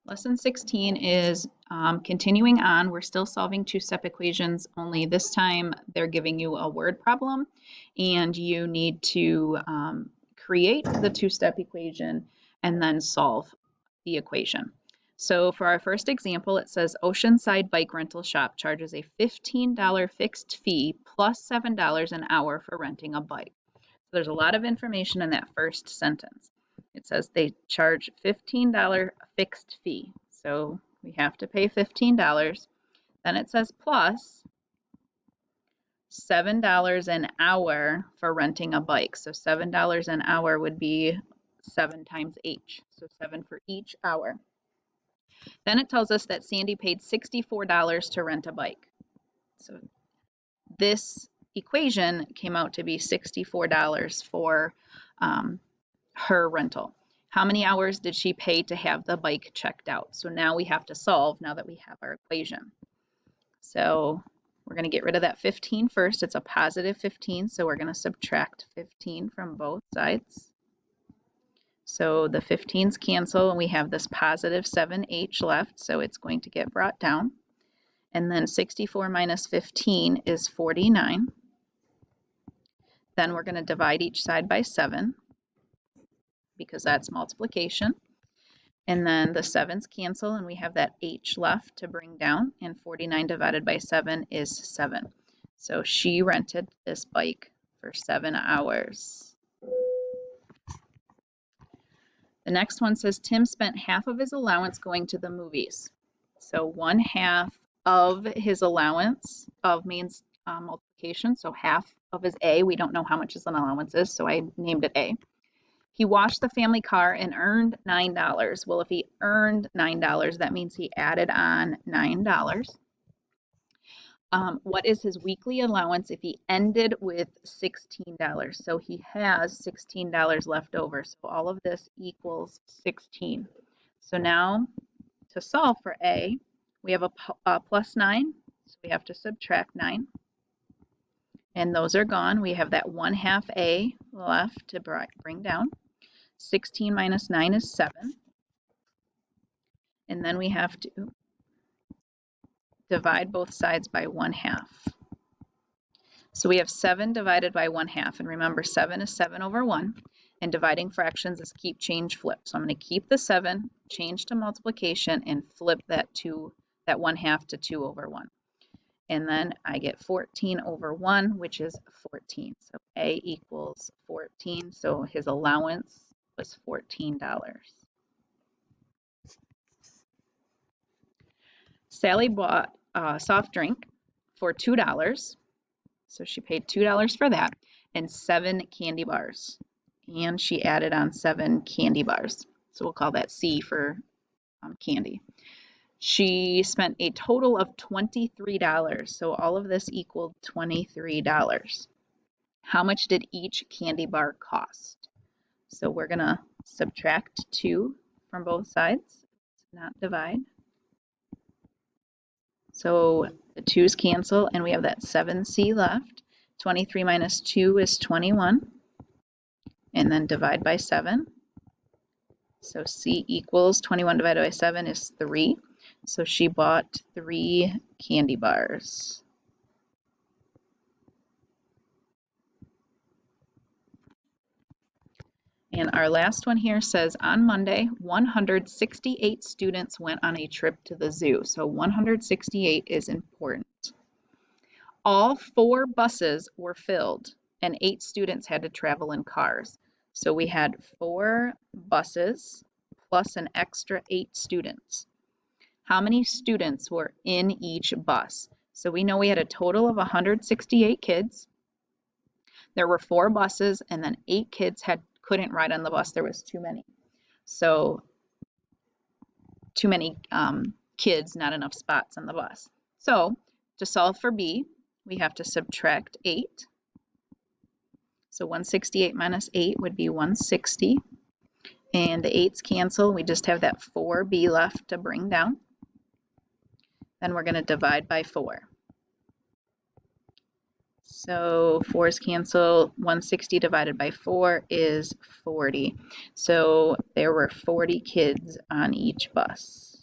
Lesson 16 is continuing on. We're still solving two-step equations, only this time they're giving you a word problem, and you need to create the two-step equation and then solve the equation. So for our first example, it says Oceanside Bike Rental Shop charges a $15 fixed fee plus $7 an hour for renting a bike. So there's a lot of information in that first sentence. It says they charge $15 fixed fee. So we have to pay $15. Then it says plus $7 an hour for renting a bike. So $7 an hour would be 7 times H. So 7 for each hour. Then it tells us that Sandy paid $64 to rent a bike. So this equation came out to be $64 for her rental. How many hours did she pay to have the bike checked out? So now we have to solve now that we have our equation. So we're going to get rid of that 15 first. It's a positive 15, so we're going to subtract 15 from both sides. So the 15s cancel, and we have this positive 7h left, so it's going to get brought down. And then 64 minus 15 is 49. Then we're going to divide each side by 7, because that's multiplication. And then the 7's cancel, and we have that h left to bring down, and 49 divided by 7 is 7. So she rented this bike for 7 hours. The next one says Tim spent half of his allowance going to the movies. So 1/2 of his allowance, of means multiplication, so half of his A. We don't know how much his allowance is, so I named it A. He washed the family car and earned $9. Well, if he earned $9, that means he added on $9. What is his weekly allowance if he ended with $16? So he has $16 left over. So all of this equals 16. So now to solve for A, we have a plus 9. So we have to subtract 9. And those are gone. We have that 1/2 A left to bring down. 16 minus 9 is 7. And then we have to divide both sides by 1/2. So we have 7 divided by 1/2. And remember, 7 is 7 over 1. And dividing fractions is keep, change, flip. So I'm going to keep the 7, change to multiplication, and flip that 1/2 to 2 over 1. And then I get 14 over 1, which is 14. So A equals 14. So his allowance was $14. Sally bought a soft drink for $2. So she paid $2 for that, and 7 candy bars. And she added on 7 candy bars. So we'll call that C for candy. She spent a total of $23. So all of this equaled $23. How much did each candy bar cost? So we're going to subtract 2 from both sides, not divide. So the 2's cancel, and we have that 7C left. 23 minus 2 is 21. And then divide by 7. So C equals 21 divided by 7 is 3. So she bought 3 candy bars. And our last one here says, on Monday, 168 students went on a trip to the zoo. So 168 is important. All 4 buses were filled, and 8 students had to travel in cars. So we had 4 buses plus an extra 8 students. How many students were in each bus? So we know we had a total of 168 kids. There were 4 buses, and then 8 kids couldn't ride on the bus. There was too many. So too many kids, not enough spots on the bus. So to solve for B, we have to subtract 8. So 168 minus 8 would be 160. And the 8's cancel. We just have that 4B left to bring down. Then we're going to divide by 4. So 4's cancel. 160 divided by 4 is 40. So there were 40 kids on each bus.